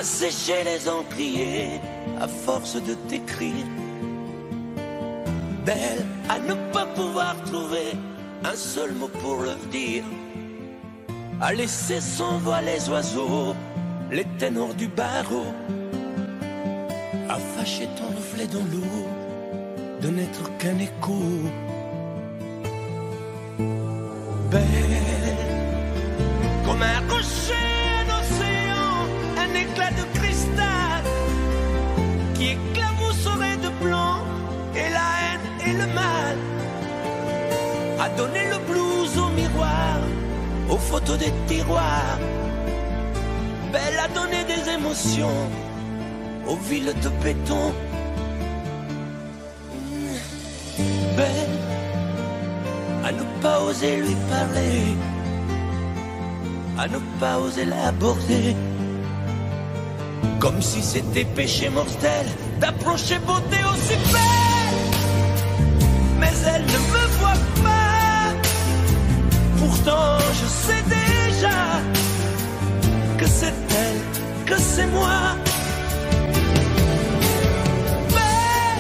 sécher les encriers à force de t'écrire. Belle à ne pas pouvoir trouver un seul mot pour leur dire, à laisser sans voix les oiseaux, les ténors du barreau, à fâcher ton reflet dans l'eau, de n'être qu'un écho. Belle comme un rocher d'océan, un éclat de cristal qui éclabousserait de blanc et la haine et le mal, à donner le blues au miroir, aux photos des tiroirs. Belle à donner des émotions aux villes de béton. Belle à ne pas oser lui parler, à ne pas oser l'aborder, comme si c'était péché mortel d'approcher beauté aussi belle. Mais elle ne me voit pas, pourtant je sais déjà que c'est elle, que c'est moi. Mais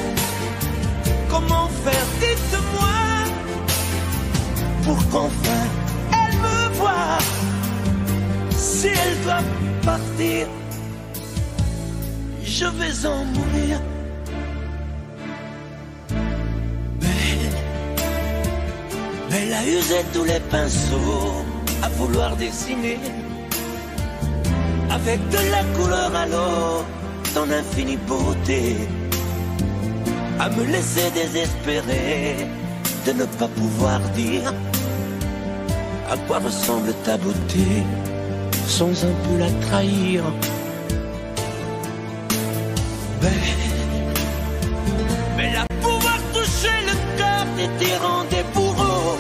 comment faire, dites-moi, pour qu'enfin elle me voie. Si elle doit partir, je vais en mourir. Belle a usé tous les pinceaux à vouloir dessiner avec de la couleur à l'eau ton infinie beauté, à me laisser désespérer de ne pas pouvoir dire à quoi ressemble ta beauté sans un peu la trahir. Belle à pouvoir toucher le cœur des tyrans, des bourreaux,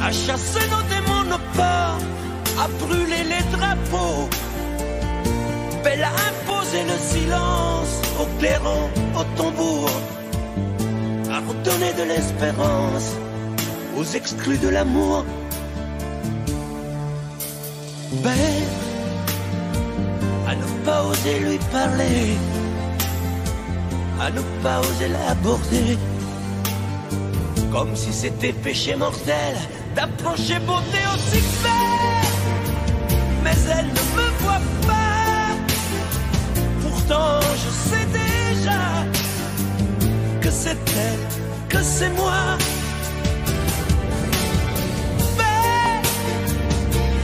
à chasser nos démons, nos peurs, à brûler les drapeaux. Belle à imposer le silence aux clairons, aux tambours, à redonner de l'espérance aux exclus de l'amour. Belle à ne pas oser lui parler, à ne pas oser l'aborder, comme si c'était péché mortel d'approcher beauté aussi belle. Mais elle ne me voit pas, pourtant je sais déjà que c'est elle, que c'est moi. Mais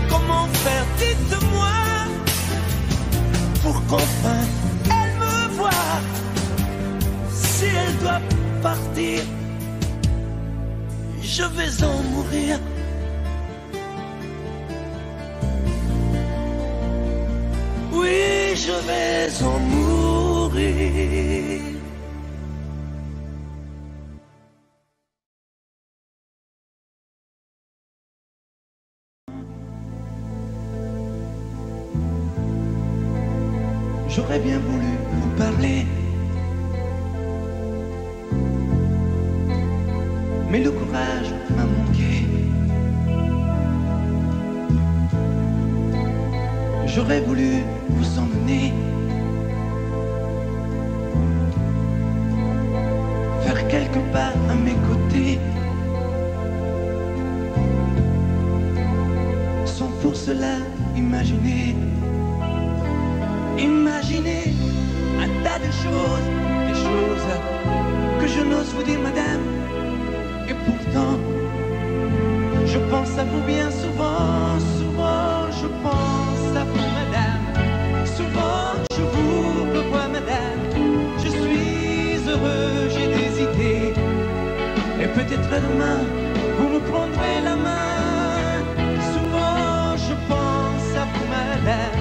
comment faire, dites-moi, pour qu'enfin elle me voie. Si elle doit partir, je vais en mourir. Oui, je vais en mourir. J'aurais bien voulu vous parler, mais le courage m'a manqué. J'aurais voulu vous emmener, faire quelques pas à mes côtés, sans pour cela imaginer un tas de choses, des choses que je n'ose vous dire, madame. Et pourtant, je pense à vous bien souvent, souvent je pense à vous, madame. Souvent je vous revois, madame. Je suis heureux, j'ai des idées, et peut-être demain vous me prendrez la main. Souvent je pense à vous, madame.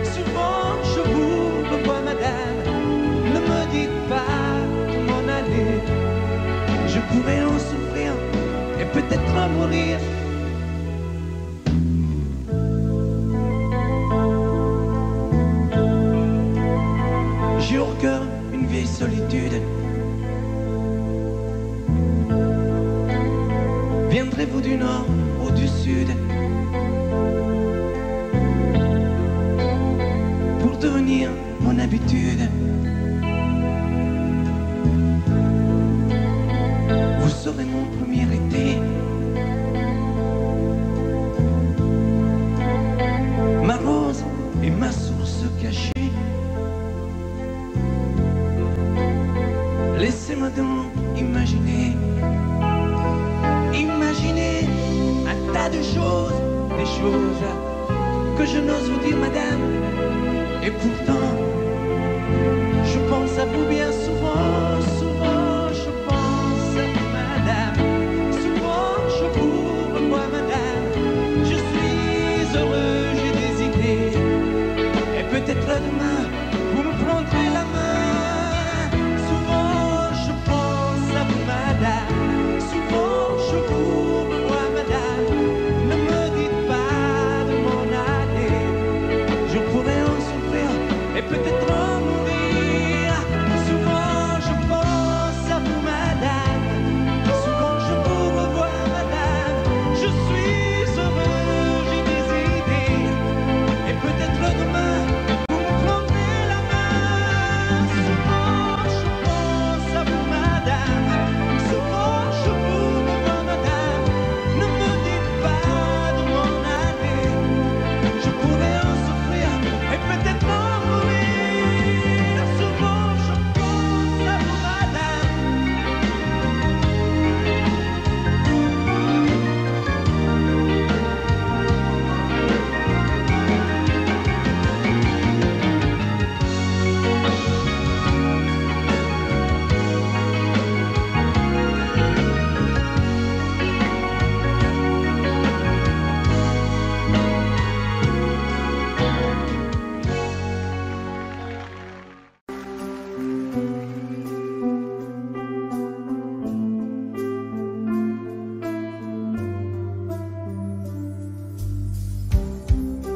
Souvent je vous revois, madame. Ne me dites pas de m'en aller, je pourrais en souffrir et peut-être en mourir. J'ai au cœur une vieille solitude. Viendrez-vous du nord ou du sud? habitude. Vous serez mon premier été. Ma rose et ma source cachée. Laissez-moi donc imaginer. Imaginer un tas de choses, des choses que je n'ose vous dire, madame. Et pourtant, je pense à vous bien souvent, souvent je pense à vous, madame. Souvent je vous revois, madame. Je suis heureux, j'ai des idées. Et peut-être demain, vous me prendrez la main. Souvent je pense à vous, madame. Souvent je vous revois, madame. Ne me dites pas de m'en aller. Je pourrais en souffrir et peut-être en mourir. Souvent je pense à vous, madame. Souvent je vous revois, madame. Je suis heureux, j'ai des idées. Et peut-être demain, vous me prendrez la main. Souvent je pense à vous, madame. Souvent je vous revois, madame. Ne me dites pas de m'en aller. Je pourrais en souffrir et peut-être en mourir. Souvent je pense à vous, madame.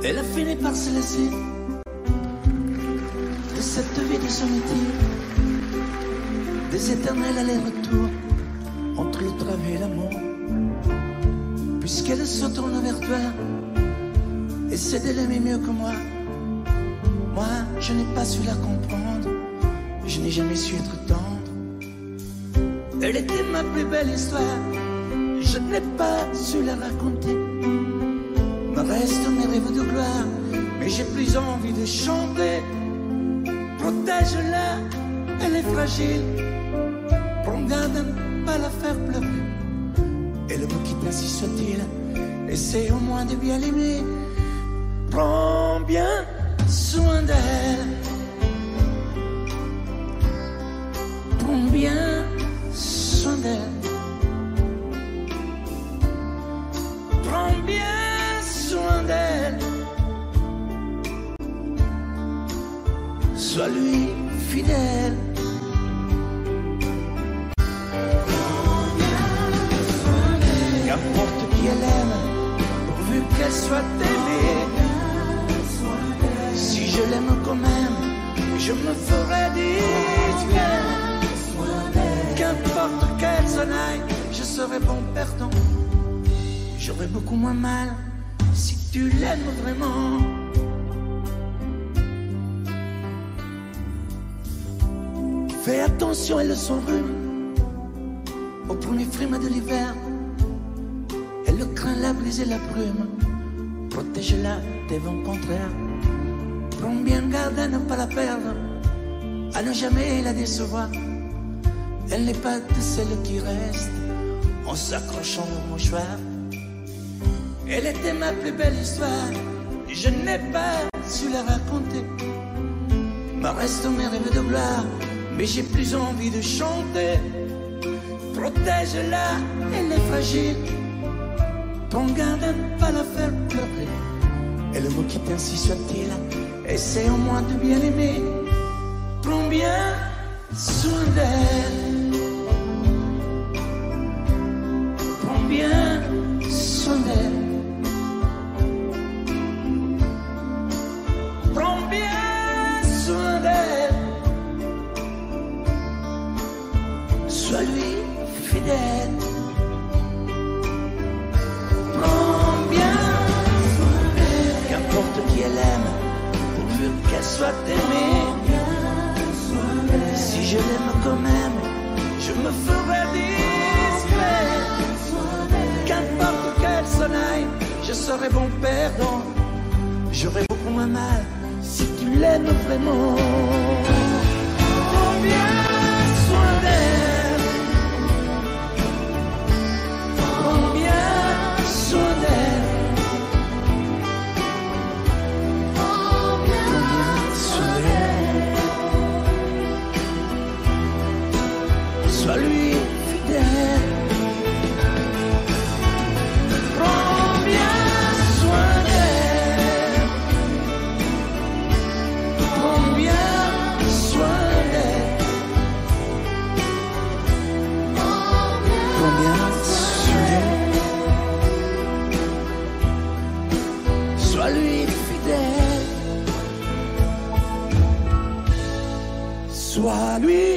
Elle a fini par se laisser de cette vie de solitude, des éternels allers-retours entre le travail et l'amour. Puisqu'elle se tourne vers toi, essaie de l'aimer mieux que moi. Moi, je n'ai pas su la comprendre, je n'ai jamais su être tendre. Elle était ma plus belle histoire, je n'ai pas su la raconter. Me restent mes rêves de gloire, mais j'ai plus envie de chanter. Protège-la, elle est fragile. Prends garde à ne pas la faire pleurer. Et le mot qui ainsi soit-il, essaie au moins de bien l'aimer. Prends bien soin d'elle. Prends bien soin d'elle. Prends bien soin d'elle. Sois lui fidèle. Qu'importe qui elle aime, pourvu qu'elle soit aimée. Si je l'aime quand même, je me ferai discret. Qu'importe qu'elle s'en aille, je serai bon perdant. J'aurai beaucoup moins mal si tu l'aimes vraiment. Fais attention, elle son rhume au premier frime de l'hiver. Elle craint la brise et la brume. Protège-la des vents contraires. Prends bien garde à ne pas la perdre, à ne jamais la décevoir. Elle n'est pas de celles qui restent en s'accrochant au mouchoir. Elle était ma plus belle histoire, je n'ai pas su la raconter. Me restent mes rêves de gloire, mais j'ai plus envie de chanter. Protège-la, elle est fragile. Prends garde à ne pas la faire pleurer. Et le mot qui ainsi soit-il, essaie au moins de bien l'aimer. Prends bien soin d'elle. Prends bien soin d'elle. Prends bien soin d'elle. Sois lui fidèle. Prends bien soin d'elle. Qu'importe qui elle aime, pourvu qu'elle soit aimée. perdant. J'aurais beaucoup moins mal si tu l'aimes vraiment. Prends bien soin d'elle. Prends bien soin d'elle. Prends bien soin d'elle. Sois-lui fidèle. Prends bien soin d'elle. Prends bien soin d'elle. Prends bien soin d'elle. Sois-lui fidèle. Sois-lui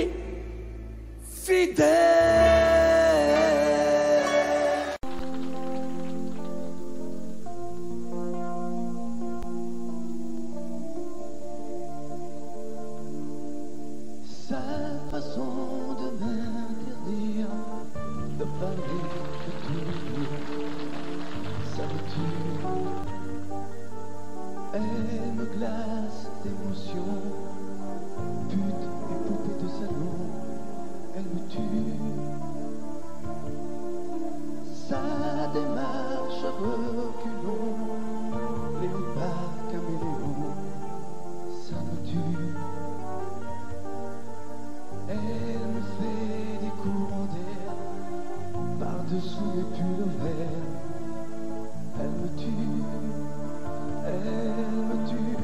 fidèle. Sa façon de m'interdire de parler de tout, ça me tue. Elle me glace d'émotion, pute et poupée de salon, elle me tue. Sa démarche à reculons, les pas caméléons, ça me tue. Elle me fait des courants d'air par-dessous mes pulls verts. Elle me tue, elle me tue,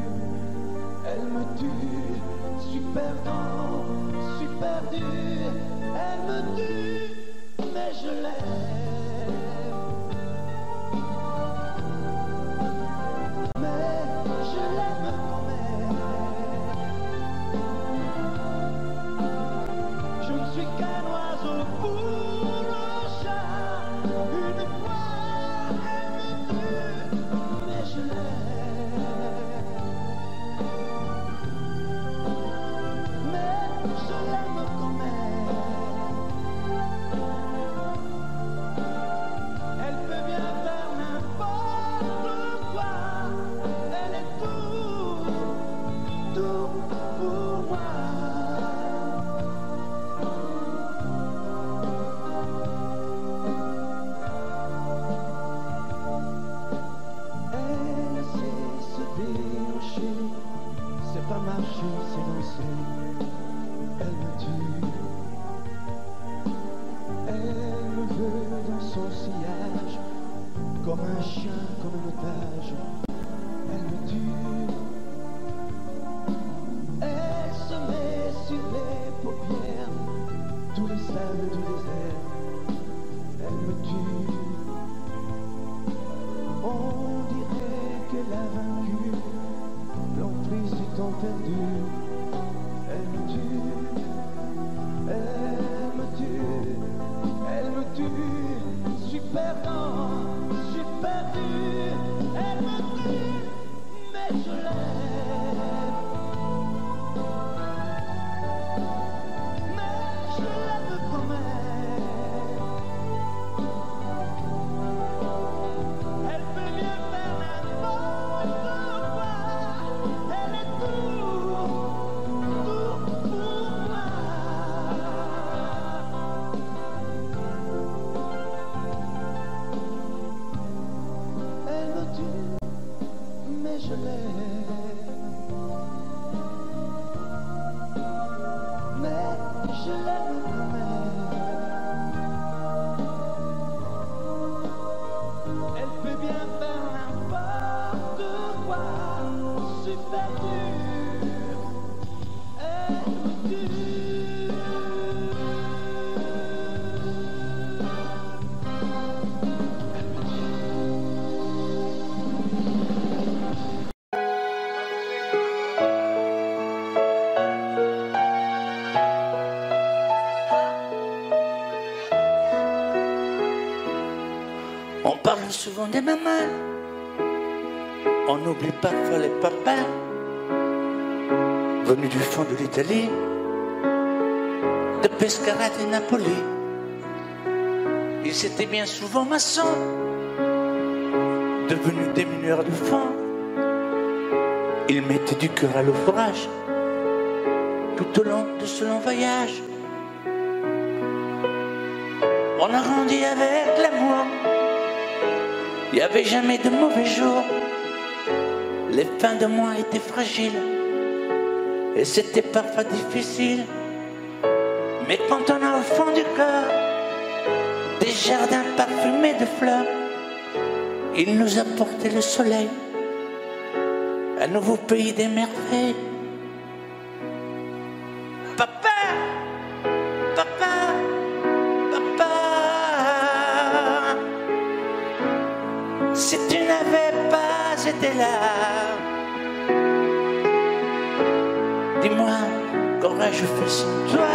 elle me tue. Super dans, super dur, elle me tue, mais je l'aime. Mais je l'aime quand même. Je ne suis qu'un oiseau pour le chat. Une fois, elle me tue, mais je l'aime. Mais je l'aime quand même. Elle peut bien faire n'importe quoi. Elle est tout pour moi. Elle sait se déhancher, c'est pas marcher, c'est danser. Elle me tue, elle me veut dans son sillage, comme un chien, comme un otage. Elle me tue, elle se met sur les paupières, tous les sables du désert. Elle me tue. On dirait qu'elle a vaincu l'emprise du temps perdu. Elle me tue, elle me tue, elle me tue. Super dans, super dur, elle me tue, mais je l'aime. Mais je l'aime quand même. Elle peut bien faire n'importe quoi. Elle est tout pour moi. Elle me tue, mais je l'aime. Mais je l'aime quand même. Elle peut bien faire n'importe quoi, super dur, elle me tue. On parle souvent des mamans, on oublie parfois les papas, venus du fond de l'Italie, de Pescara et Napoli. Ils étaient bien souvent maçons, devenus des mineurs de fond. Ils mettaient du cœur à l'ouvrage tout au long de ce long voyage. On a grandi avec l'amour, il n'y avait jamais de mauvais jours. Les fins de mois étaient fragiles et c'était parfois difficile. Mais quand on a au fond du cœur des jardins parfumés de fleurs, il nous a porté le soleil, un nouveau pays des merveilles. Papa, papa, papa, si tu n'avais pas été là, dis-moi, qu'aurais-je fait sans toi?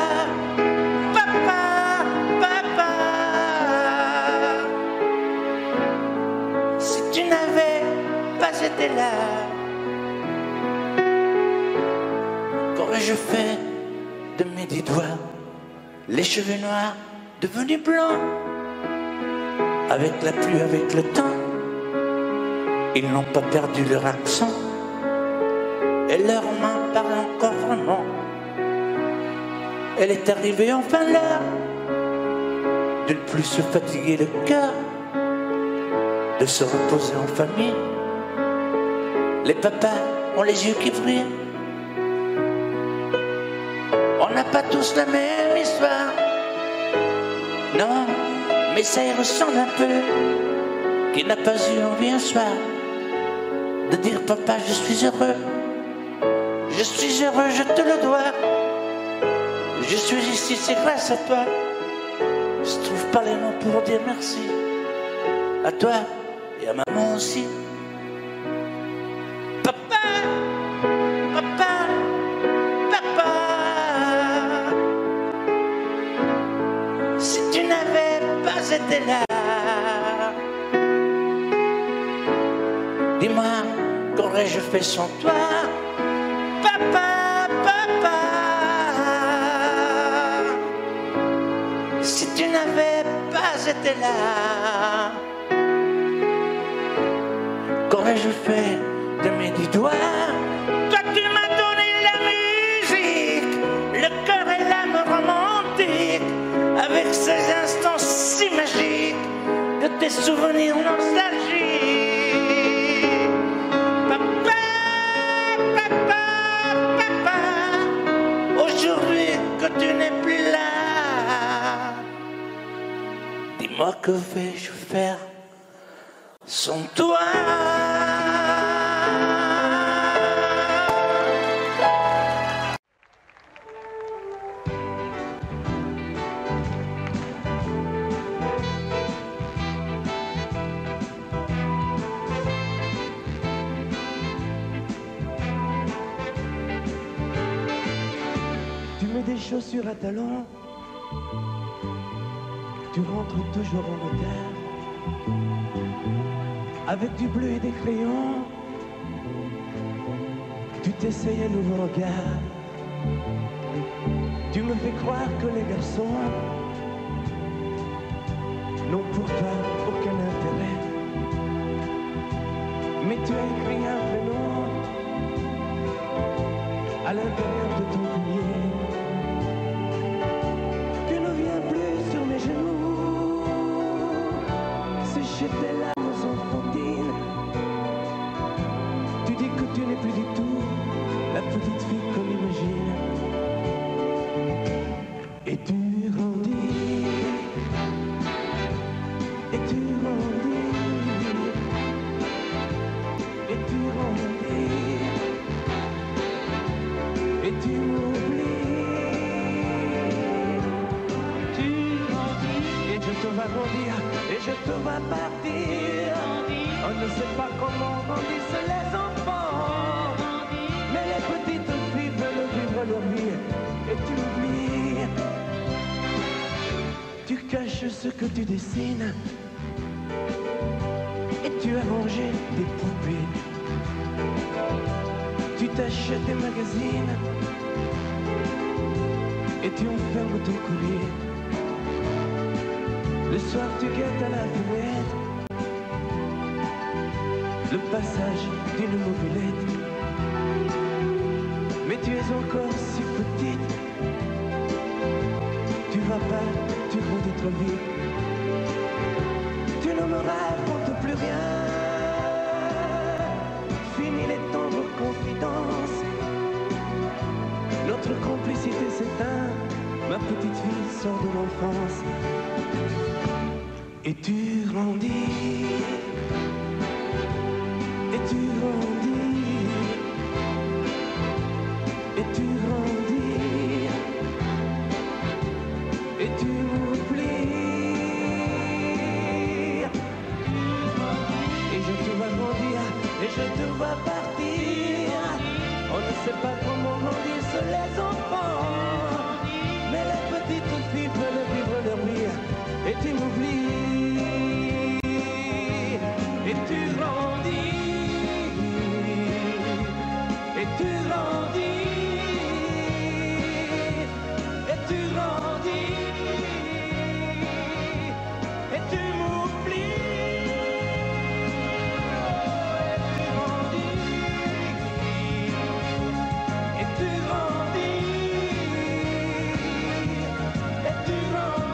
Papa, papa, si tu n'avais pas été là, qu'aurais-je fait de mes 10 doigts? Les cheveux noirs devenus blancs, avec la pluie, avec le temps, ils n'ont pas perdu leur accent, et leurs mains parlent encore vraiment. Elle est arrivée enfin l'heure de ne plus se fatiguer le cœur, de se reposer en famille. Les papas ont les yeux qui brillent. On n'a pas tous la même histoire, non, mais ça y ressemble un peu. Qui n'a pas eu envie un soir de dire papa je suis heureux, je suis heureux, je te le dois. Je suis ici, c'est grâce à toi. Je trouve pas les mots pour dire merci à toi et à maman aussi. Papa, papa, papa, si tu n'avais pas été là, dis-moi, qu'aurais-je fait sans toi? Papa, papa, si tu n'avais pas été là, qu'aurais-je fait de mes 10 doigts? Toi tu m'as donné la musique, le cœur et l'âme romantique, avec ces instants si magiques de tes souvenirs nostalgiques. Papa, papa, papa, aujourd'hui que tu n'es plus là, dis-moi que vais-je faire sans toi? Tu mets des chaussures à talons, tu rentres toujours en retard, avec du bleu et des crayons, tu t'essayes un nouveau regard. Tu me fais croire que les garçons n'ont pour toi aucun intérêt, mais tu as écrit un prénom à l'intérieur de ton collier. Tu ne viens plus sur mes genoux, sécher tes larmes enfantines. Tu dis que tu n'es plus du tout la petite fille qu'on imagine. Et tu grandis, et tu grandis, et tu grandis, et tu m'oublies. Tu grandis, et je te vois grandir, et je te vois partir. On ne sait pas comment grandissent les enfants, mais les petites filles veulent vivre leur vie, et tu oublies. Tu caches ce que tu dessines, et tu as rangé des poupées. Tu t'achètes des magazines, et tu enfermes ton collier. Le soir tu guettes à la fenêtre, le passage d'une mobilette. Mais tu es encore si petite, tu vas pas, tu grandis trop vite. Tu ne me racontes plus rien, fini les tendres confidences. Notre complicité s'éteint, ma petite fille sort de l'enfance. Et tu grandis, et tu grandis, et tu grandis, et tu m'oublies. Et je te vois grandir, et je te vois partir. On ne sait pas comment grandissent les enfants, mais les petites filles veulent vivre leur vie. Et tu m'oublies, et tu grandis, et tu grandis, et tu grandis, et tu m'oublies, et tu grandis, et tu grandis.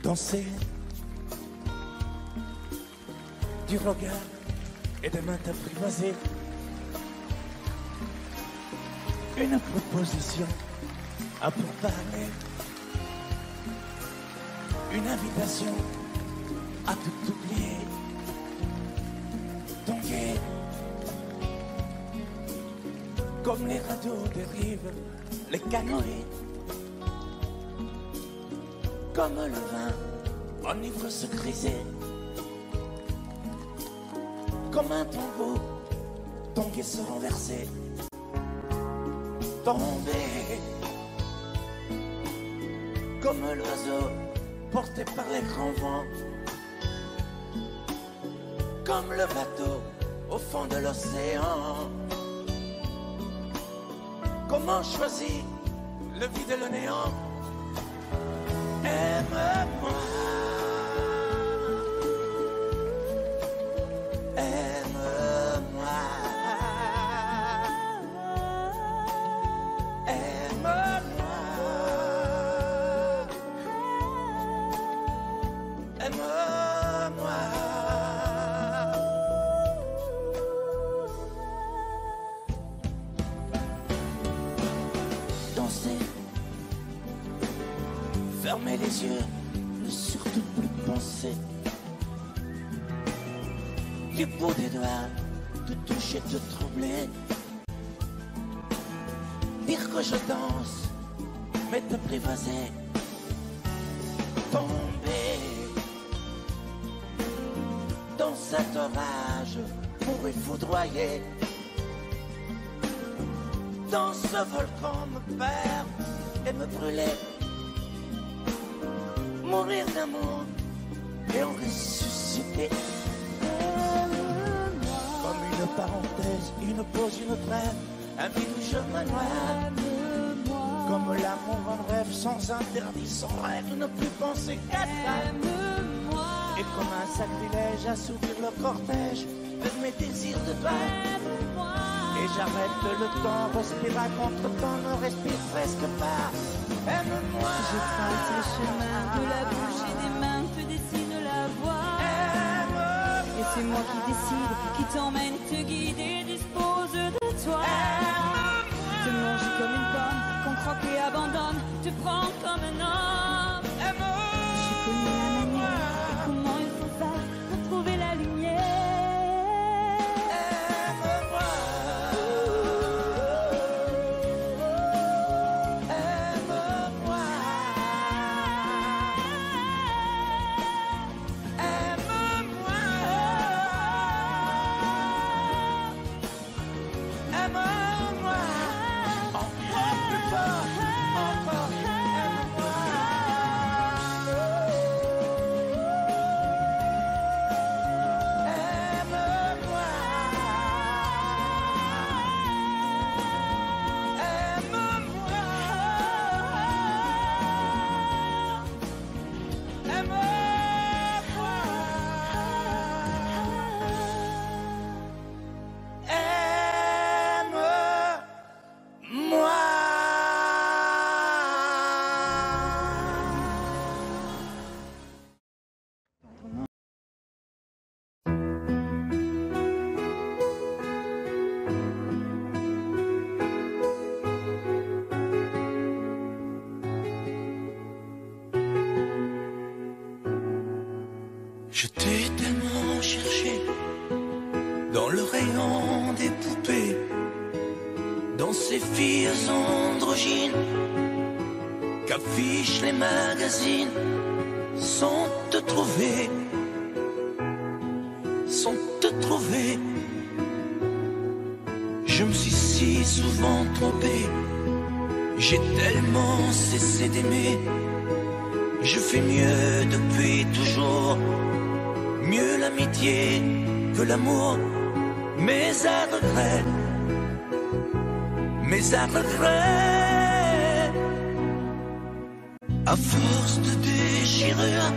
Danser du regard et des mains t'apprivoiser. Une proposition à pourparler. Une invitation à tout oublier. Tanguer comme les radeaux des rives, les canoës. Comme le vin, enivre se griser. Comme un tombeau, tanguer se renverser. Tomber comme l'oiseau porté par les grands vents. Comme le bateau au fond de l'océan. Comment choisir le vide et le néant? Aime-moi, aime-moi, aime-moi, aime-moi. Danser, fermer les yeux, ne surtout plus penser. Du bout des doigts, te toucher, te troubler. Dire que je danse, mais te privaser. Tomber dans cet orage pour y foudroyer. Dans ce volcan me perdre et me brûler. Mourir d'amour et en ressusciter. Comme une parenthèse, une pause, une trêve, un vide où je me noie. Comme l'amour en rêve, sans interdit, sans règle, ne plus penser qu'à ça. Et comme un sacrilège, assouvir le cortège de mes désirs de toi. Et j'arrête le temps, respire à contre-temps, ne respire presque pas. Aime-moi. Je trace le chemin de la bouche et des mains te dessine la voie. Et c'est moi qui décide, qui t'emmène, te guide et dispose de toi. Te mange comme une pomme, qu'on croque et abandonne, te prends comme un homme. Je connais la manière et comment il faut faire pour trouver la lumière. font des poupées dans ces filles androgynes qu'affichent les magazines sont te trouver, sont te trouver. Je me suis si souvent trompé, j'ai tellement cessé d'aimer. Je fais mieux depuis toujours, mieux l'amitié que l'amour, mais à regret, mais à regret. À force de déchirures,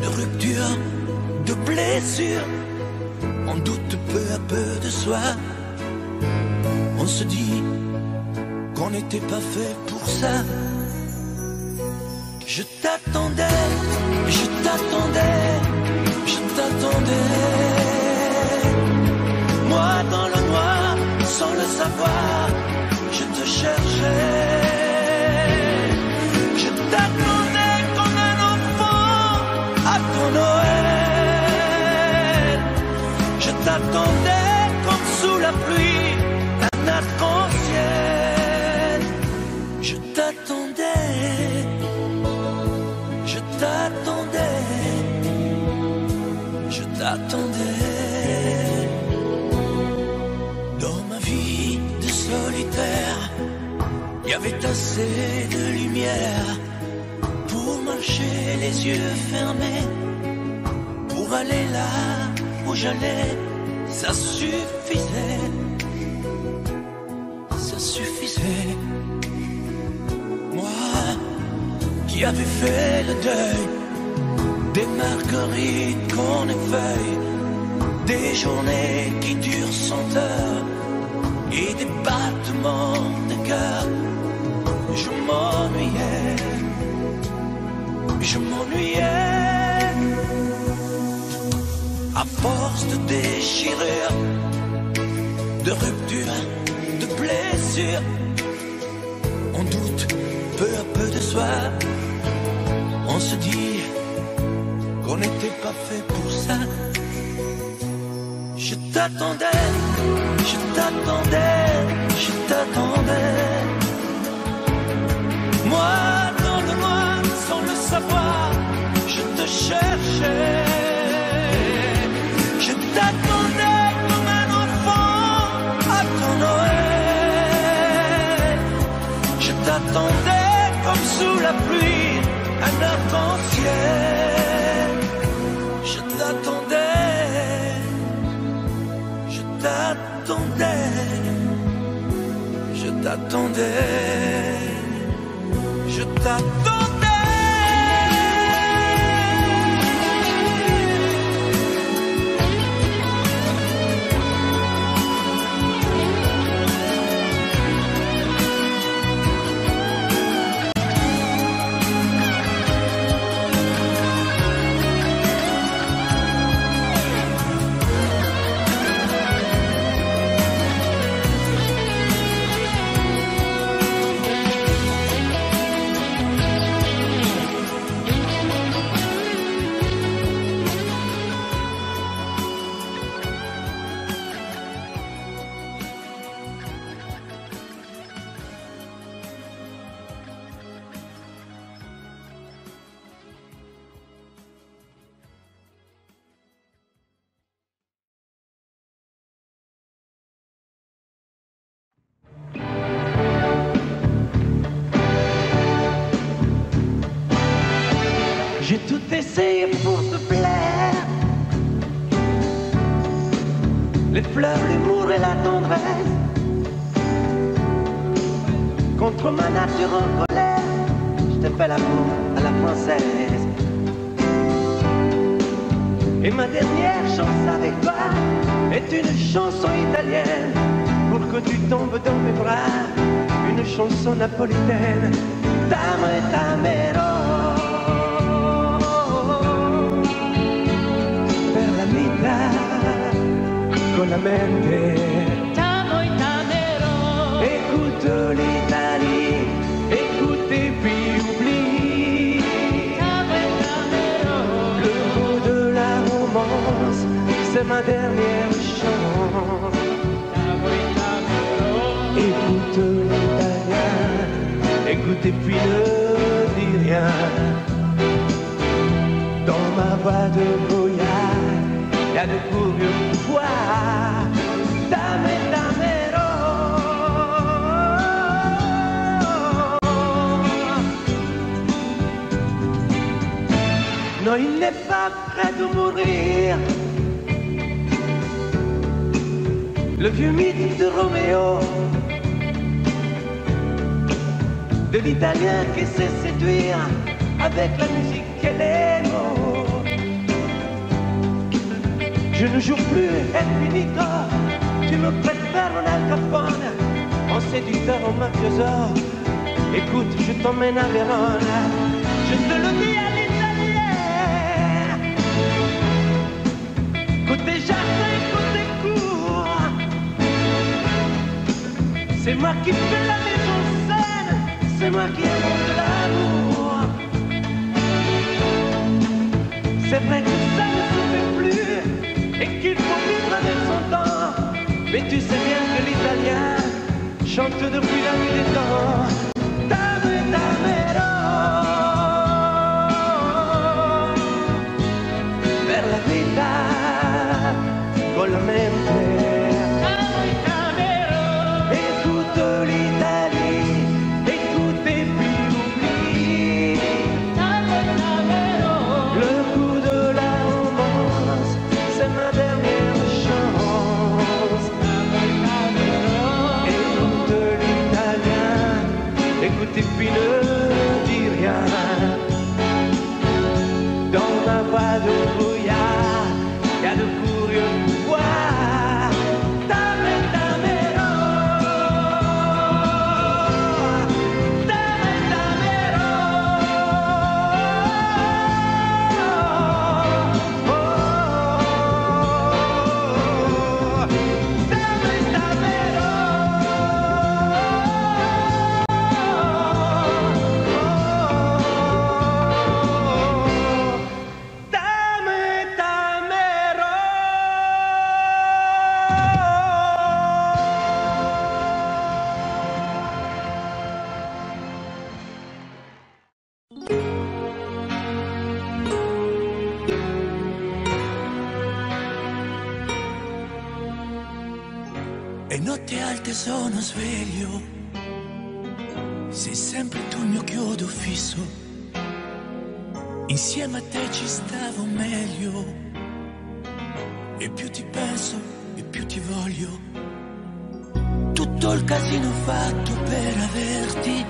de ruptures, de blessures, on doute peu à peu de soi. On se dit qu'on n'était pas fait pour ça. Je t'attendais, je t'attendais, je t'attendais. Moi dans le noir, sans le savoir, je te cherchais. Je t'attendais comme un enfant à ton Noël. Je t'attendais comme sous la pluie, un arc-en-ciel. Je t'attendais, je t'attendais, je t'attendais. Dans ma vie de solitaire, il y avait assez de lumière pour marcher les yeux fermés, pour aller là où j'allais. Ça suffisait, ça suffisait. Moi qui avais fait le deuil des marguerites qu'on effeuille, des journées qui durent 100 heures et des battements de cœur. Je m'ennuyais, je m'ennuyais. À force de déchirures, de ruptures, de blessures, on doute peu à peu de soi. On se dit qu'on n'était pas fait pour ça. Je t'attendais, je t'attendais, je t'attendais. Moi dans le noir, sans le savoir, je te cherchais. Je t'attendais comme un enfant à ton Noël. Je t'attendais comme sous la pluie, un arc-en-ciel. Je t'attendais, je t'attendais, je t'attendais, je t'attendais. J'ai tout essayé pour te plaire. Les fleurs, l'humour et la tendresse. Contre ma nature en colère, je t'ai fait l'amour à la française. Et ma dernière chance avec toi est une chanson italienne. Pour que tu tombes dans mes bras, une chanson napolitaine. T'amo e t'amerò. Con la mente T'amo et t'amerò. écoute l'Italie, écoute et puis oublie. T'amo et t'amerò. Le mot de la romance, c'est ma dernière chance. Écoute et puis ne dis rien. Dans ma voix de brouillard, y a de curieux pouvoirs. Dame, damero. Non, il n'est pas prêt de mourir. Le vieux mythe de Roméo, de l'italien qui sait séduire avec la musique et les mots. Je ne joue plus El Finito, tu me préfères mon Al Capone, en séducteur, en mafioso. Écoute, je t'emmène à Vérone, je te le dis à l'italien. Côté jardin, côté cour, c'est moi qui fais la maison saine, c'est moi qui invente l'amour. C'est vrai que ça ne se fait plus et qu'il faut vivre avec son temps. Mais tu sais bien que l'italien chante depuis la nuit des temps. Dame, damero. Per la vita con la mente. Dame, damero. Et toute l'Italie, et tout est puis oublie. Dame, damero. Le coup de la romance, c'est ma dernière chance. Écoute l'italien, écoute et puis ne dis rien. Dans ma voix de brouillard, y a de curieux pouvoirs. Dame, damero. Dame, damero. Oh, dame, damero. Dame, damero. E notte alte sono sveglio, sei sempre tu il mio chiodo fisso. Insieme a te ci stavo meglio, e più ti penso e più ti voglio. Tutto il casino fatto per averti,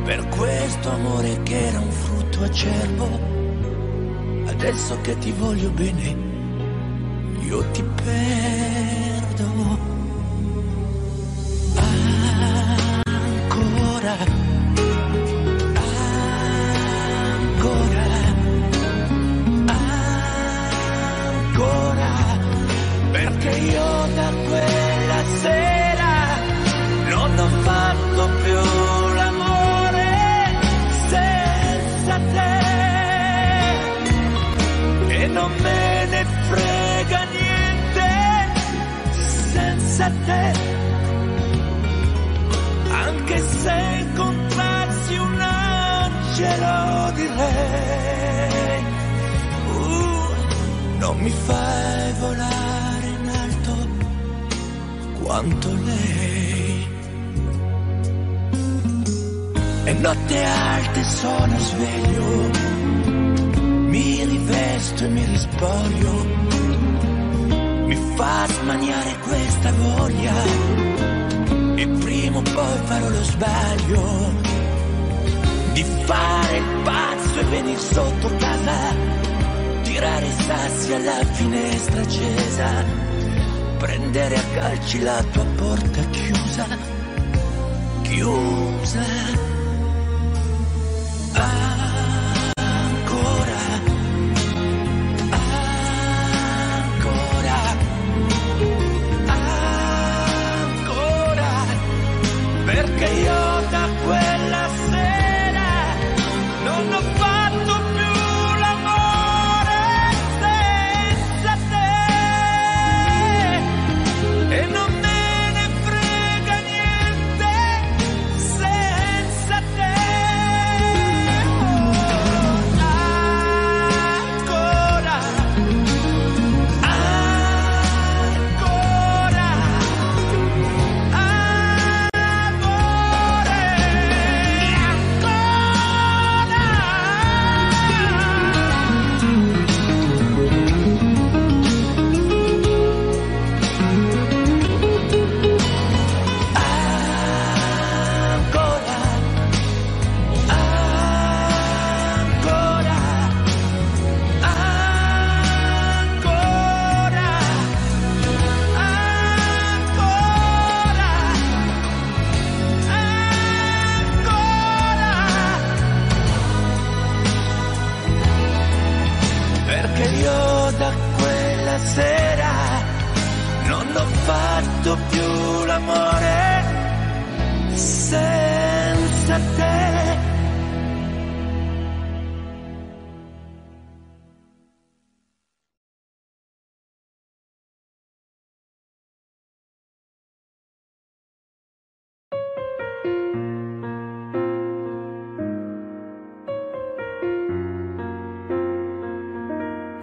per questo amore che era un frutto acerbo. Adesso che ti voglio bene, io ti perdo. Ancora, ancora, ancora, perché io da quella sera non ho fatto più l'amore senza te, e non me ne frega niente senza te. Anche se incontrassi un angelo direi, non mi fai volare in alto quanto lei. E notte alte sono sveglio, mi rivesto e mi rispoglio, mi fa smaniare questa voglia. E prima o poi farò lo sbaglio di fare il pazzo e venire sotto casa, tirare i sassi alla finestra accesa, prendere a calci la tua porta chiusa, chiusa. Ancora, ancora, ancora, perché io da quella sera non ho fatto più l'amore senza te, e non me ne frega niente senza hanno fatto più l'amore senza te.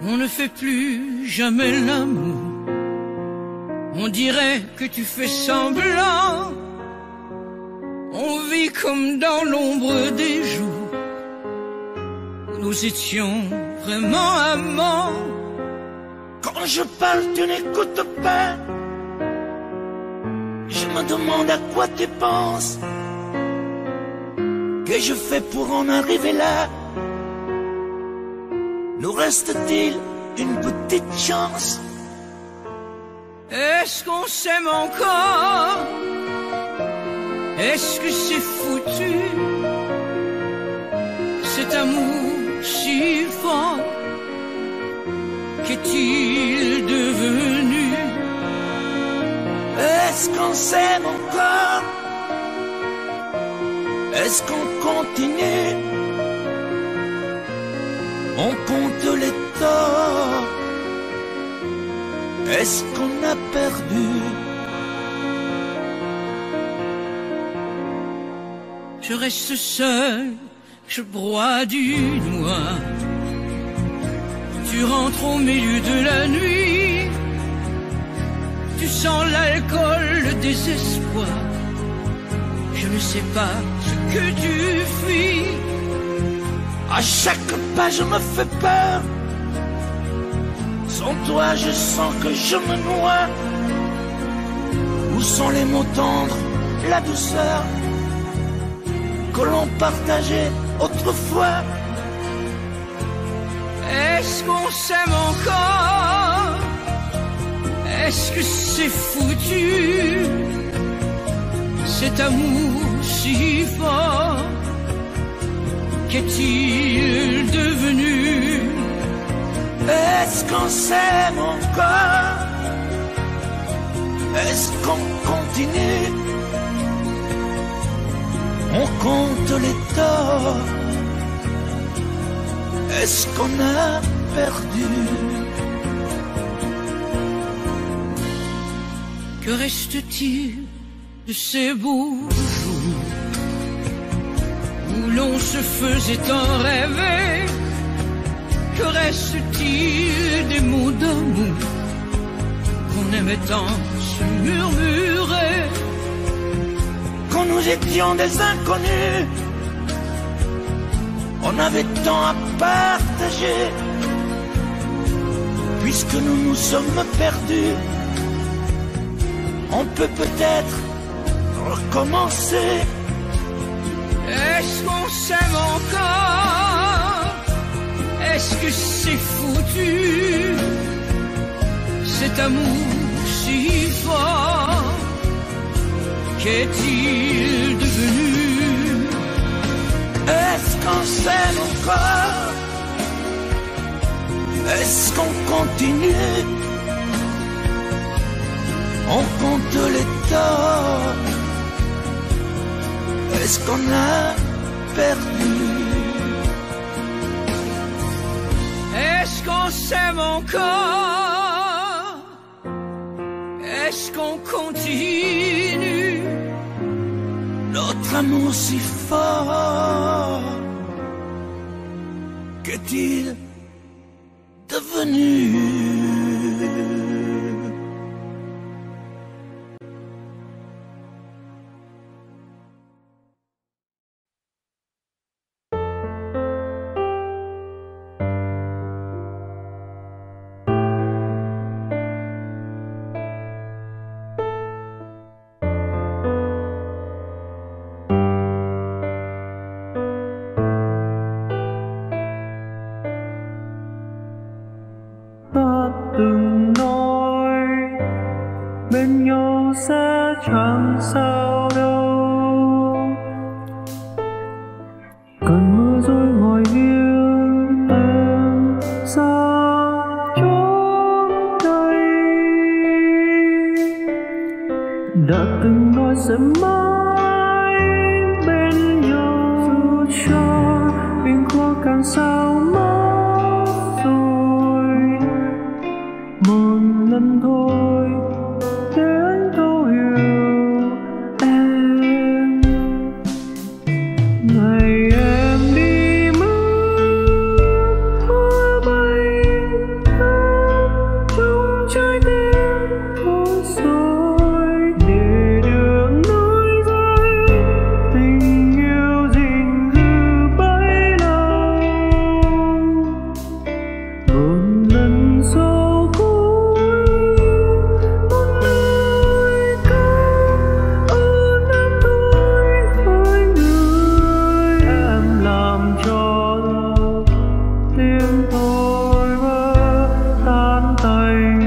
On ne fait plus jamais l'amour. On dirait que tu fais semblant. On vit comme dans l'ombre des jours. Nous étions vraiment amants. Quand je parle, tu n'écoutes pas. Je me demande à quoi tu penses. Que je fais pour en arriver là? Nous reste-t-il une petite chance? Est-ce qu'on s'aime encore? Est-ce que c'est foutu? Cet amour si fort, qu'est-il devenu? Est-ce qu'on s'aime encore? Est-ce qu'on continue? On compte les torts. Est-ce qu'on a perdu? Je reste seul, je broie du noir. Tu rentres au milieu de la nuit. Tu sens l'alcool, le désespoir. Je ne sais pas ce que tu fuis. À chaque pas je me fais peur. Sans toi je sens que je me noie. Où sont les mots tendres, la douceur que l'on partageait autrefois? Est-ce qu'on s'aime encore? Est-ce que c'est foutu? Cet amour si fort, qu'est-il devenu? Est-ce qu'on s'aime encore? Est-ce qu'on continue? On compte les torts. Est-ce qu'on a perdu? Que reste-t-il de ces beaux jours où l'on se faisait en rêver? Que reste-t-il des mots d'amour qu'on aimait tant se murmurer? Quand nous étions des inconnus, on avait tant à partager. Puisque nous nous sommes perdus, on peut peut-être recommencer. Est-ce qu'on s'aime encore? Est-ce que c'est foutu? Cet amour si fort, qu'est-il devenu? Est-ce qu'on s'aime encore? Est-ce qu'on continue? On compte les torts. Est-ce qu'on a perdu? Est-ce qu'on s'aime encore? Est-ce qu'on continue? Notre amour si fort, qu'est-il devenu? Đừng nói bên nhau sẽ chẳng sao đâu. Cơn mưa rồi ngồi yên em xa chốn đây. đã từng nói sẽ mãi bên nhau, dù cho biển khó càng sao mất rồi. Một lần thôi để anh thấu hiểu em. Ngày em đi mất, hoa bay trong trái tim thôi rồi. Để đường nối dây tình yêu gìn giữ bấy lâu. Một lần sau cuối, một lời cảm ơn em thôi với người. Em làm cho tiếng tôi vỡ tan tành.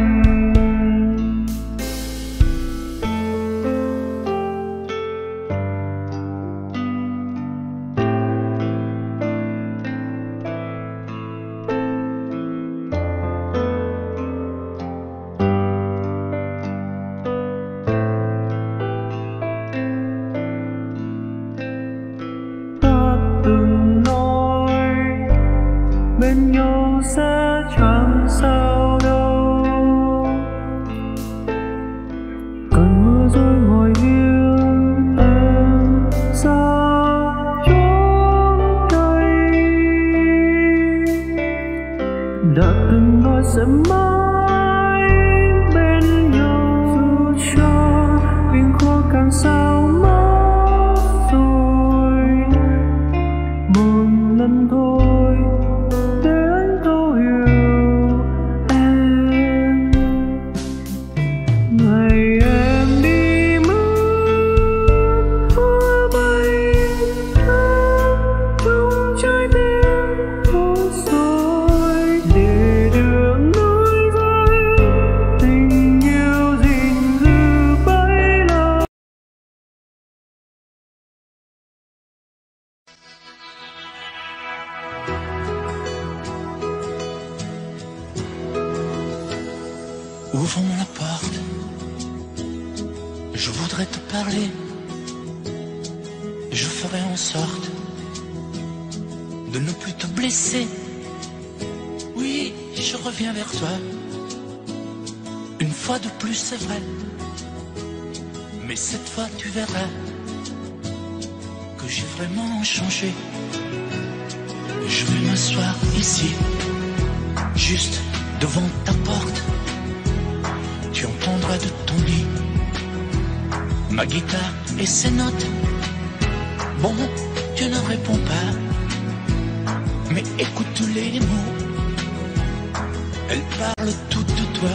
Ta từng nói bên nhau sẽ chẳng sao đâu. Cơn mưa rơi ngoài hiên em ra chốn đây. Đã từng nói sẽ mãi bên nhau, dù cho biển khó càng sao mất rồi. Một lần thôi để anh thấu hiểu em. Ngày em đi mất, hoa bay trong trái tim thôi rồi. Để đường nối dây tình yêu gìn giữ bấy lâu. Ouvre-moi la porte, je voudrais te parler. Je ferai en sorte de ne plus te blesser. Oui, je reviens vers toi. Une fois de plus, c'est vrai. Mais cette fois, tu verras que j'ai vraiment changé. Je vais m'asseoir ici, juste devant ta porte. Tu entendras de ton lit ma guitare et ses notes. Bon, tu ne réponds pas, mais écoute les mots. Elles parlent toutes de toi,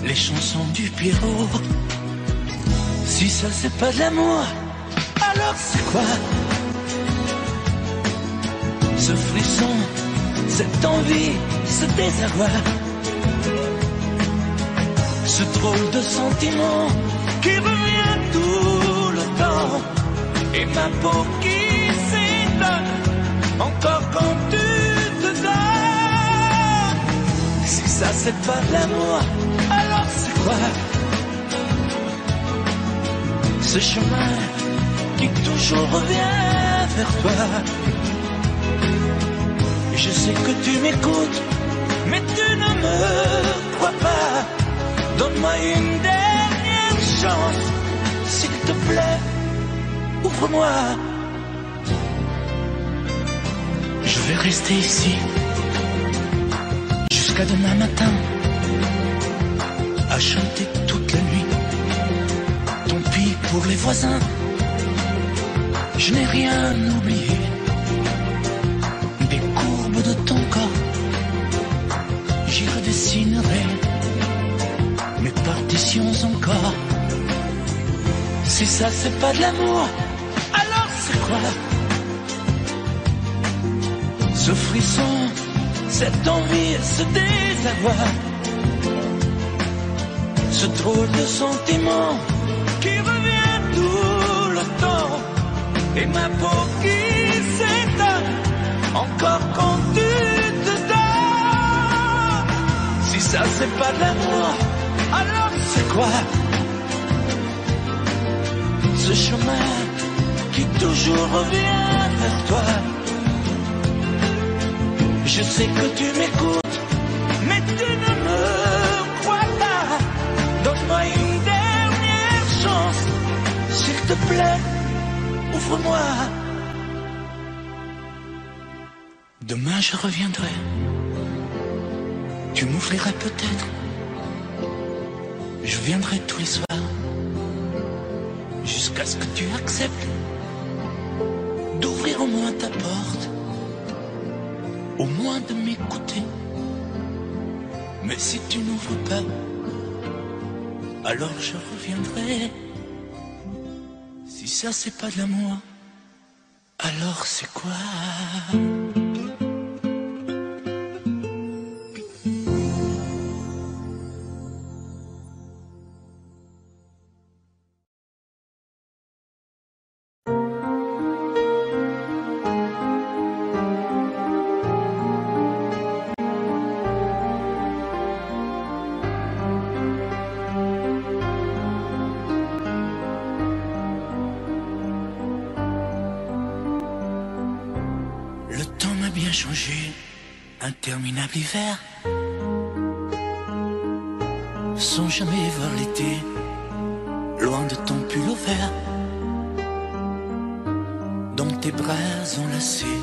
les chansons du Pierrot. Si ça c'est pas de l'amour, alors c'est quoi? Ce frisson, cette envie, ce désarroi, ce drôle de sentiment qui revient tout le temps, et ma peau qui s'étonne encore quand tu te donnes. Si ça c'est pas de l'amour, alors c'est quoi? Ce chemin qui toujours revient vers toi. Je sais que tu m'écoutes, mais tu ne me crois pas. Donne-moi une dernière chance, s'il te plaît, ouvre-moi. Je vais rester ici jusqu'à demain matin, à chanter toute la nuit. Tant pis pour les voisins, je n'ai rien oublié. Des courbes de ton corps, j'y redessinerai mes partitions encore. Si ça c'est pas de l'amour, alors c'est quoi? Ce frisson, cette envie, ce désarroi, ce drôle de sentiment qui revient tout le temps, et ma peau qui s'étonne encore quand tu te donnes. Si ça c'est pas de l'amour, alors c'est quoi? ce chemin qui toujours revient vers toi. Je sais que tu m'écoutes, mais tu ne me crois pas. Donne-moi une dernière chance, s'il te plaît, ouvre-moi. Demain je reviendrai, tu m'ouvriras peut-être. Je viendrai tous les soirs, jusqu'à ce que tu acceptes d'ouvrir au moins ta porte, au moins de m'écouter. Mais si tu n'ouvres pas, alors je reviendrai. Si ça c'est pas de l'amour, alors c'est quoi? Interminable hiver, sans jamais voir l'été, loin de ton pull au vert, dans tes bras enlacés.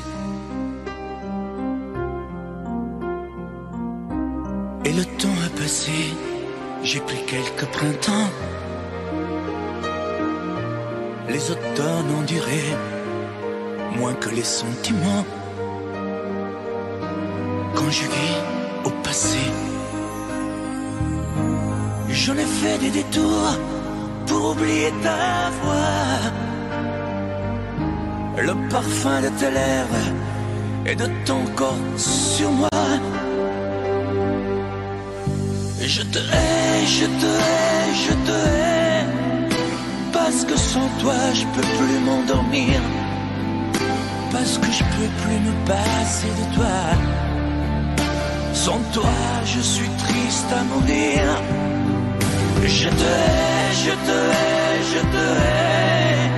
Et le temps a passé, j'ai pris quelques printemps, les automnes ont duré moins que les sentiments. Conjugué au passé, j'en ai fait des détours pour oublier ta voix, le parfum de tes lèvres et de ton corps sur moi. Je te hais, je te hais, je te hais, parce que sans toi je peux plus m'endormir, parce que je peux plus me passer de toi. Sans toi, je suis triste à mourir. Je te hais, je te hais, je te hais,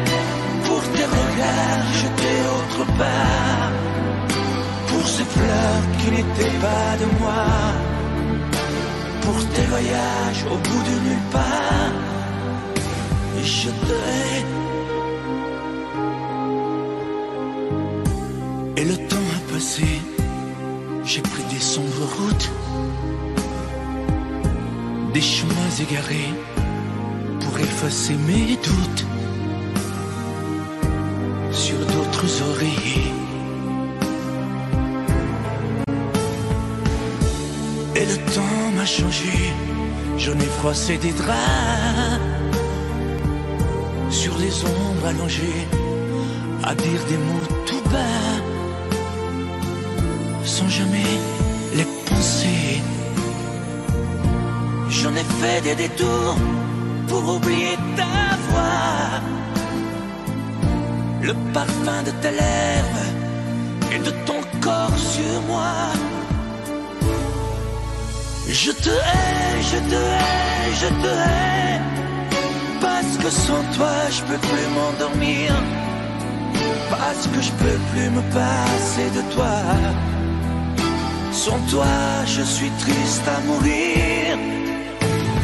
pour tes regards jetés autre part, pour ces fleurs qui n'étaient pas de moi, pour tes voyages au bout de nulle part. Je te hais. Et le temps a passé, j'ai pris des sombres routes, des chemins égarés pour effacer mes doutes sur d'autres oreillers. Et le temps m'a changé, j'en ai froissé des draps sur les ombres allongées, à dire des mots tout bas, sans jamais les penser. J'en ai fait des détours pour oublier ta voix, le parfum de tes lèvres et de ton corps sur moi. Je te hais, je te hais, je te hais, parce que sans toi je peux plus m'endormir, parce que je peux plus me passer de toi. Sans toi, je suis triste à mourir.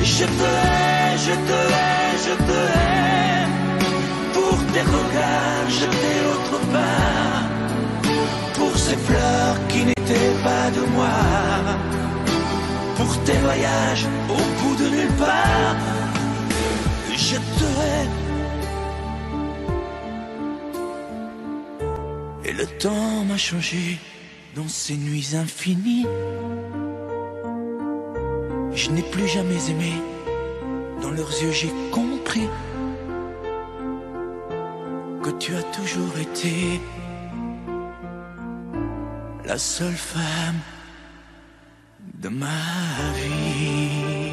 Je te hais, je te hais, je te hais, pour tes regards jetés autre part, pour ces fleurs qui n'étaient pas de moi, pour tes voyages au bout de nulle part. Je te hais. Et le temps m'a changé dans ces nuits infinies. Je n'ai plus jamais aimé, dans leurs yeux j'ai compris que tu as toujours été la seule femme de ma vie.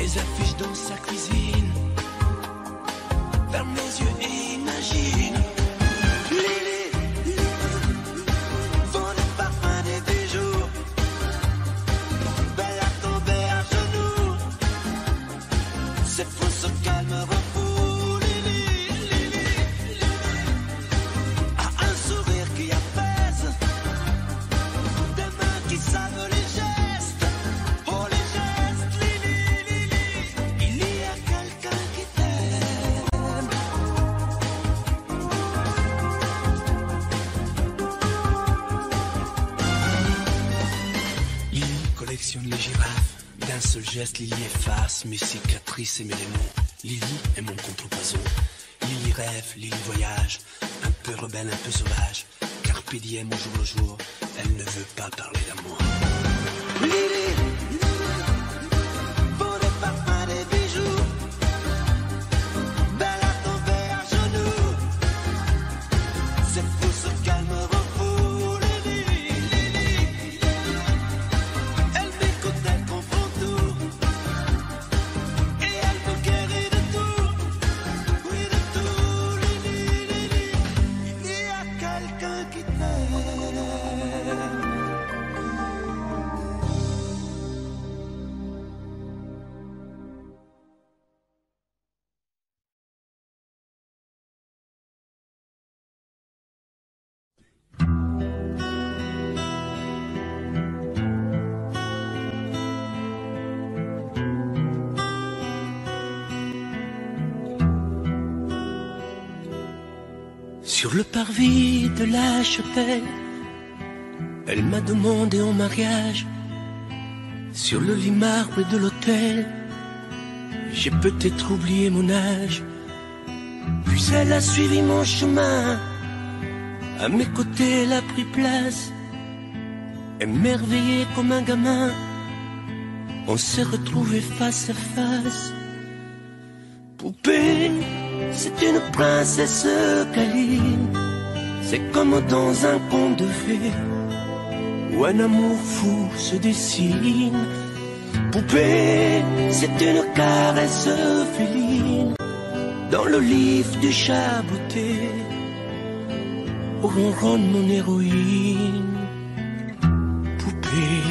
les affiches dans sa cuisine. Ferme les yeux et imagine. Lily, vend des parfums, des bijoux. Belle à tomber à genoux. Cette fois se calme, refou. Lily, a un sourire qui apaise. Des mains qui savent les gestes. Oh les gestes, Lily, il y a quelqu'un qui t'aime. Lily collectionne les girafes. D'un seul geste, Lily efface mes cicatrices et mes démons. Lily est mon contrepoison. Lily rêve, Lily voyage. Un peu rebelle, un peu sauvage. Carpe diem au jour le jour. Elle ne veut pas parler d'amour. Lily, vend des parfums, des bijoux. Belle à tomber à genoux. Cette fou se calme, refou. Lily, elle m'écoute, elle comprend tout. Et elle me guérit de tout. Oui, de tout. Lily, il y a quelqu'un qui t'aime. Sur le parvis de la chapelle, elle m'a demandé en mariage. Sur le lit marbre de l'hôtel, j'ai peut-être oublié mon âge. Puis elle a suivi mon chemin. À mes côtés, elle a pris place. Émerveillée comme un gamin, on s'est retrouvés face à face. Poupée, c'est une princesse câline. C'est comme dans un conte de fées où un amour fou se dessine. Poupée, c'est une caresse féline dans le livre du chat beauté où ronronne mon héroïne. Poupée.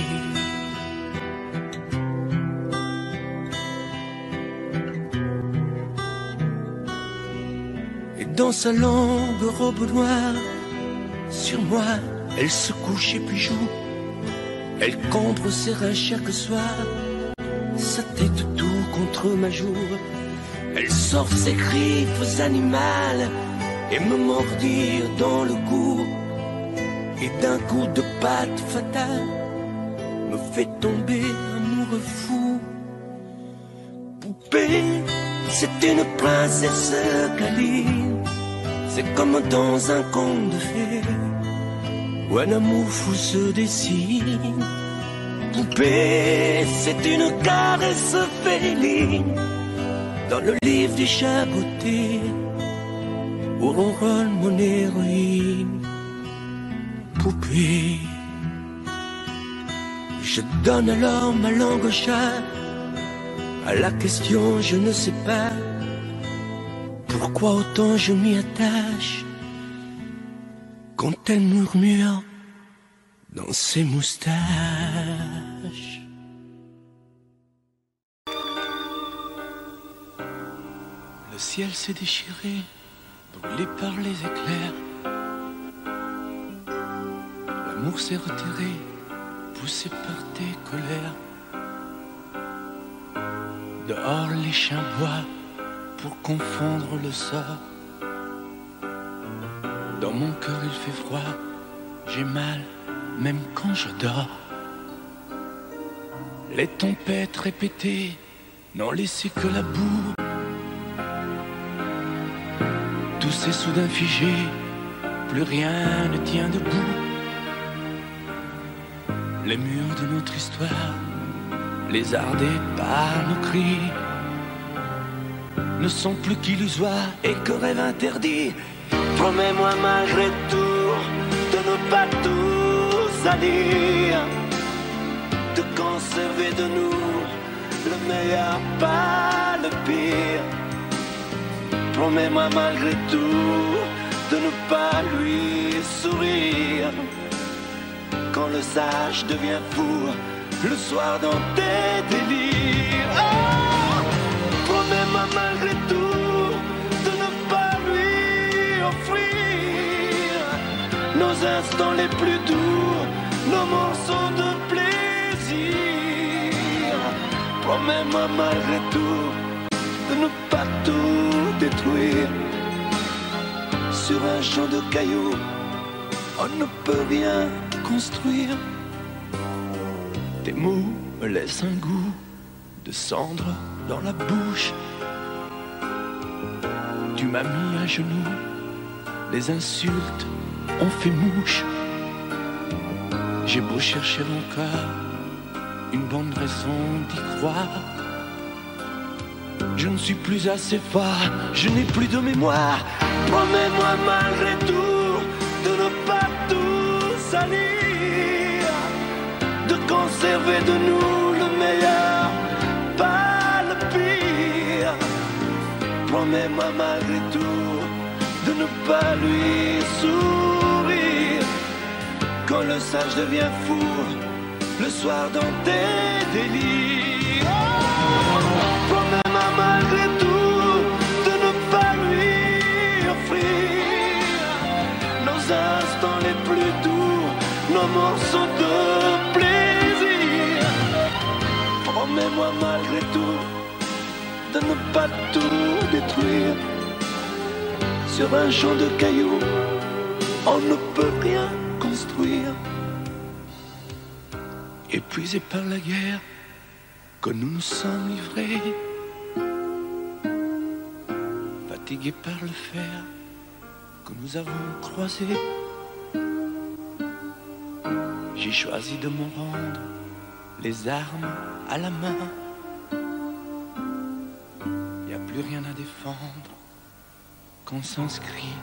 Dans sa longue robe noire, sur moi, elle se couche et puis joue. Elle contre ses reins chaque soir, sa tête tout contre ma joue. Elle sort ses griffes animales et me mordir dans le cou. Et d'un coup de patte fatale, me fait tomber amoureux fou. Poupée, c'est une princesse câline. C'est comme dans un conte de fées où un amour fou se dessine. Poupée, c'est une caresse féline dans le livre du chat beauté où ronronne mon héroïne. Poupée, je donne alors ma langue au chat. À la question je ne sais pas pourquoi autant je m'y attache quand elle murmure dans ses moustaches. Le ciel s'est déchiré, brûlé par les éclairs. L'amour s'est retiré, poussé par tes colères. Dehors les chiens boient pour confondre le sort. Dans mon cœur il fait froid, j'ai mal même quand je dors. Les tempêtes répétées n'ont laissé que la boue. Tout s'est soudain figé, plus rien ne tient debout. Les murs de notre histoire, lézardés par nos cris, ne sont plus qu'illusoires et que rêve interdit. Promets-moi malgré tout de ne pas tout salir, de conserver de nous le meilleur, pas le pire. Promets-moi malgré tout de ne pas lui sourire. Quand le sage devient fou, le soir dans tes délires. Oh, promets-moi malgré tout de ne pas lui offrir nos instants les plus doux, nos morceaux de plaisir. Promets-moi malgré tout de ne pas tout détruire. Sur un champ de cailloux, on ne peut rien construire. Tes mots me laissent un goût de cendre dans la bouche. Tu m'as mis à genoux, les insultes ont fait mouche. J'ai beau chercher encore une bonne raison d'y croire, je ne suis plus assez fort, je n'ai plus de mémoire. Promets-moi malgré tout de ne pas tout salir, de conserver de nous le meilleur, pas le pire. Promets-moi malgré tout de ne pas lui sourire. Quand le sage devient fou, le soir dans tes délires. Oh, promets-moi malgré tout de ne pas lui offrir nos instants les plus doux, nos morceaux de plaisir. Promets-moi malgré tout de ne pas tout détruire. Sur un champ de cailloux, on ne peut rien construire. Épuisés par la guerre que nous nous sommes livrés, fatigués par le fer que nous avons croisé, j'ai choisi de me rendre les armes à la main. Y a plus rien à défendre quand s'inscrit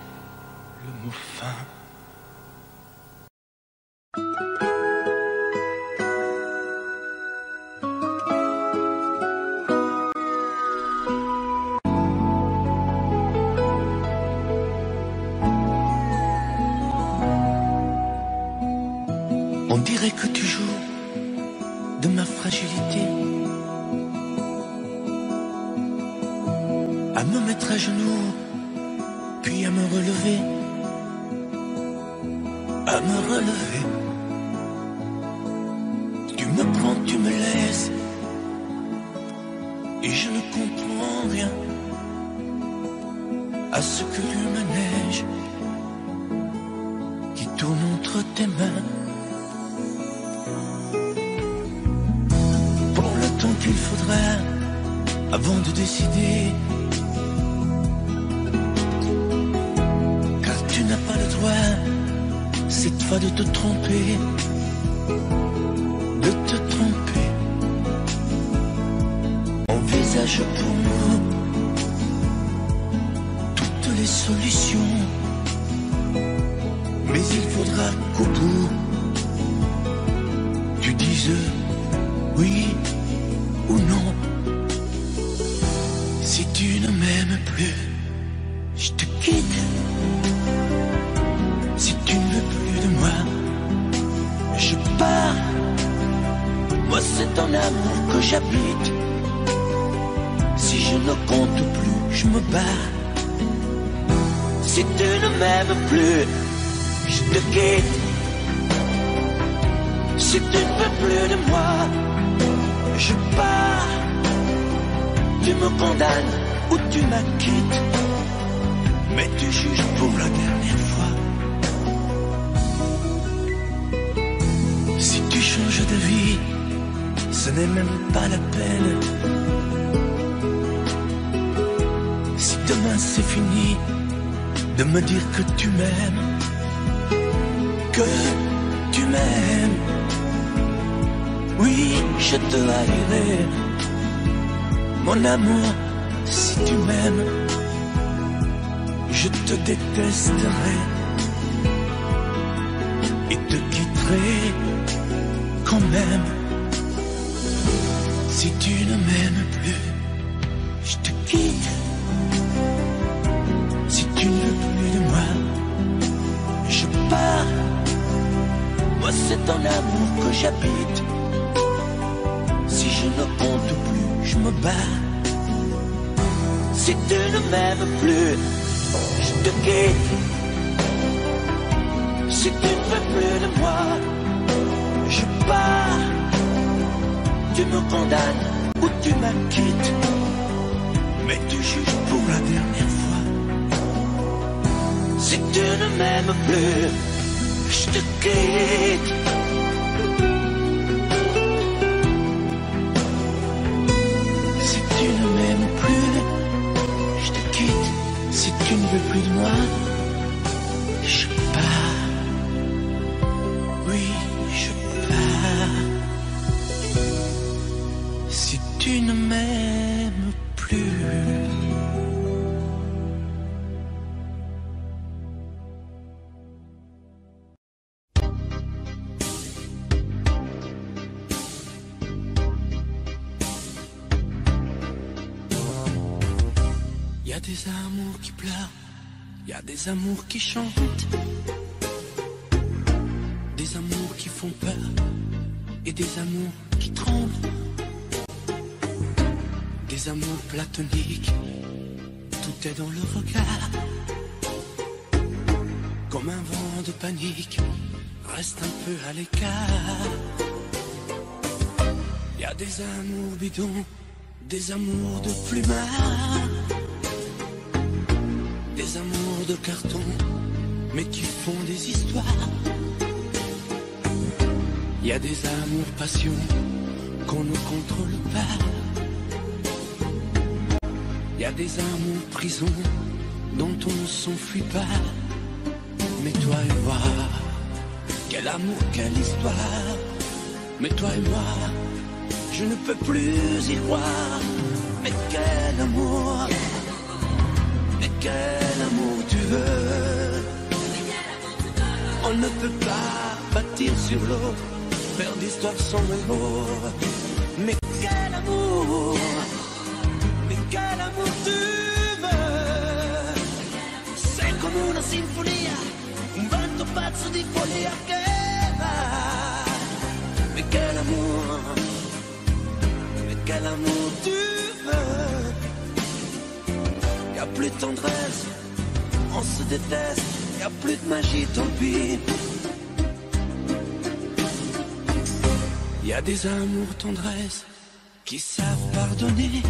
le mot fin. On dirait que tu joues de ma fragilité, à me mettre à genoux, puis à me relever, à me relever. Tu me prends, tu me laisses, et je ne comprends rien à ce que tu manèges, qui tourne entre tes mains. Qu'il faudra avant de décider, car tu n'as pas le droit cette fois de te tromper, de te tromper. Envisage pour nous toutes les solutions, mais il faudra qu'au bout tu dises oui ou non. Si tu ne m'aimes plus, je te quitte. Si tu ne veux plus de moi, je pars. Moi c'est ton amour que j'habite. Si je ne compte plus, je me bats. Si tu ne m'aimes plus, je te quitte. Si tu ne veux plus de moi, je pars. Tu me condamnes ou tu m'acquittes, mais tu juges pour la dernière fois. Si tu changes de vie, ce n'est même pas la peine. Si demain c'est fini de me dire que tu m'aimes, que tu m'aimes, oui, je te haïrai, mon amour. Si tu m'aimes, je te détesterai et te quitterai quand même. Si tu ne m'aimes plus, je te quitte. Si tu ne veux plus de moi, je pars. Moi c'est ton amour que j'habite. Si je ne compte plus, je me bats. Si tu ne m'aimes plus, je te quitte. Si tu ne veux plus de moi, je pars. Tu me condamnes ou tu m'acquittes, mais tu juges pour la dernière fois. Si tu ne m'aimes plus, je te quitte. Si tu ne m'aimes plus, je te quitte. Si tu ne veux plus de moi, je pars. Oui, je pars. Si tu ne m'aimes plus. Y a des amours qui pleurent, y a des amours qui chantent, des amours qui font peur et des amours qui tremblent, des amours platoniques, tout est dans le regard. Comme un vent de panique, reste un peu à l'écart. Y a des amours bidons, des amours de plumard, des amours de carton, mais qui font des histoires. Y a des amours passion qu'on ne contrôle pas. Y a des amours prison dont on ne s'enfuit pas. Mais toi et moi, quel amour, quelle histoire. Mais toi et moi, je ne peux plus y croire. Mais quel amour, mais quel amour tu veux. On ne peut pas bâtir sur l'eau, faire d'histoire sans héros. Mais quel amour, mais quel amour tu veux. Sei come una sinfonia, un vento pazzo di follia che va. Mais quel amour, mais quel amour tu veux. Y a plus de tendresse, on se déteste. Y a plus de magie, tant pis. Y a des amours tendresse qui savent pardonner.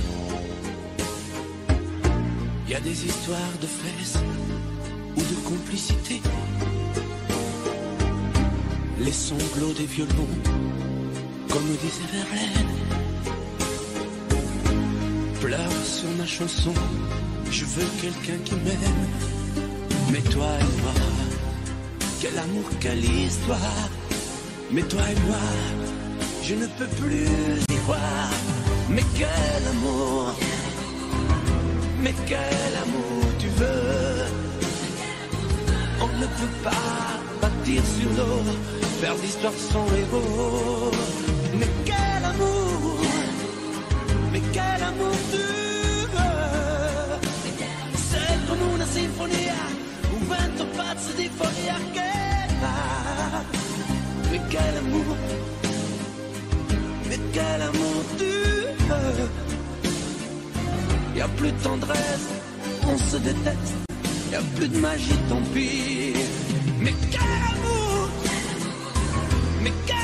Y a des histoires de fesses ou de complicité. Les sanglots des violons, comme disait Verlaine. Pleure sur ma chanson, je veux quelqu'un qui m'aime. Mais toi et moi, quel amour, quelle histoire. Mais toi et moi, je ne peux plus y croire. Mais quel amour, mais quel amour tu veux. On ne peut pas bâtir sur l'eau, faire d'histoire sans héros. Mais quel amour, mais quel amour tu veux. C'est comme una sinfonia, un vento pazzo di follia che va. Mais quel amour, mais quel amour tu veux. Y a plus de tendresse, on se déteste. Y a plus de magie, tant pis. Mais quel amour, mais quel